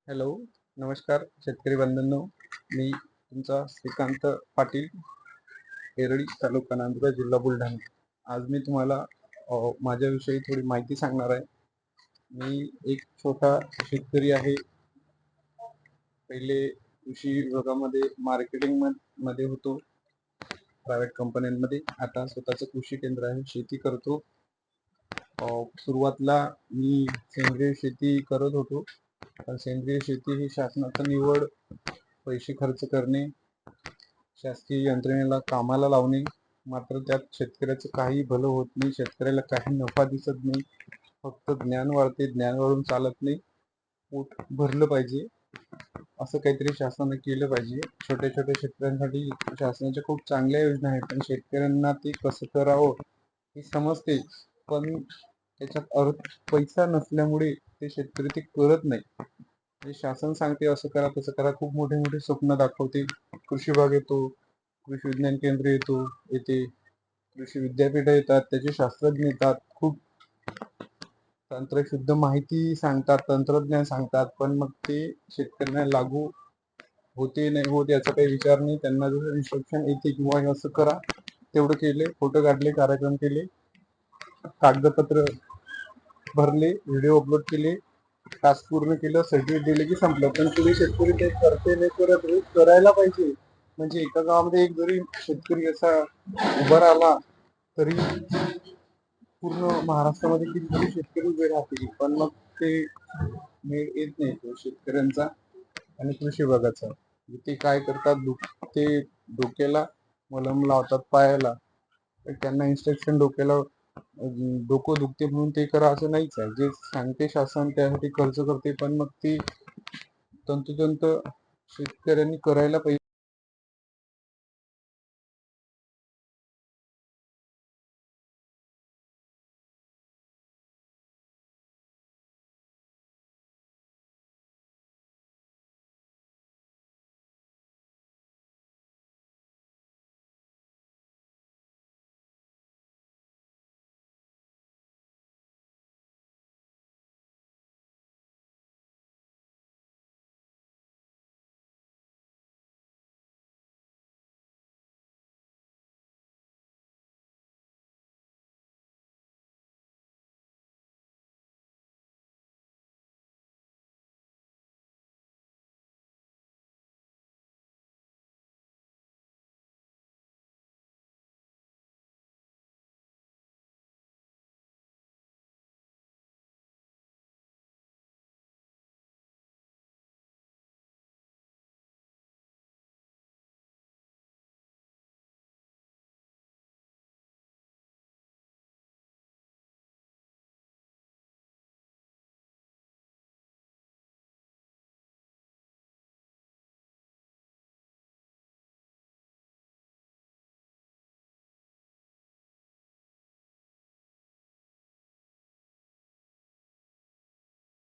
Hello, नमस्कार शेतकरी बंधूंनो. मी तुमचा श्रीकांत पाटील, एरळी तालुका नांदुरा, जिल्हा बुलढाणा. आज मी तुम्हाला माझ्याविषयी थोडी माहिती सांगणार आहे. मी एक छोटा शेतकरी आहे. पहिले कृषी विभागामध्ये मार्केटिंग मध्ये होतो, प्रायव्हेट कंपन्यांमध्ये. आता स्वतःचं कृषी केंद्र आहे, शेती करतो. सुरुवातीला मी सेंद्रिय शेती करत होतो. पण सेंद्रिय शेती ही शासनाचा निवड, पैसे खर्च करणे, शासकीय यंत्रणेला कामाला लावणे, मात्र त्यात शेतकऱ्याचं काही भलं होत नाही. शेतकऱ्याला काही नफा दिसत नाही. फक्त ज्ञान वाढते, ज्ञान वाढून चालत नाही. पोट भरलं पाहिजे, असं काहीतरी शासनाने केलं पाहिजे. छोट्या छोट्या शेतकऱ्यांसाठी शासनाच्या खूप चांगल्या योजना आहेत, पण शेतकऱ्यांना ते कसं करावं हे समजते, पण त्याच्यात पैसा नसल्यामुळे ते शेतकरी ते करत नाही. शासन सांगते असं करा तसं करा, खूप मोठे मोठे स्वप्न दाखवते. कृषी विभाग येतो, कृषी विज्ञान केंद्र येते, कृषी विद्यापीठ येतात, त्याचे शास्त्रज्ञ येतात, खूप तंत्रशुद्ध माहिती सांगतात, तंत्रज्ञान सांगतात, पण मग ते शेतकऱ्यांना लागू होते नाही होत याचा काही विचार नाही. त्यांना जसं इन्स्ट्रक्शन येते किंवा असं करा तेवढं केले, फोटो काढले, कार्यक्रम केले, कागदपत्र भरले, व्हिडिओ अपलोड केले, टास्क पूर्ण केलं, सर्टिफिकेट दिले की संपलं. पण तुम्ही शेतकरी ते करते नाही करत, करायला पाहिजे. म्हणजे एका गावामध्ये एक जरी शेतकरी असा उभा राहिला तरी पूर्ण महाराष्ट्रामध्ये कितीतरी शेतकरी उभे राहतील. पण मग ते मेळ येत नाही तो शेतकऱ्यांचा आणि कृषी विभागाचा. ते काय करतात, ते डोक्याला मलम लावतात, पायाला. त्यांना इन्स्ट्रक्शन डोक्याला, डोकं दुखते म्हणून ते करा असं नाहीच आहे. जे सांगते शासन त्यासाठी खर्च करते, पण मग ती तंतोतंत शेतकऱ्यांनी करायला पाहिजे.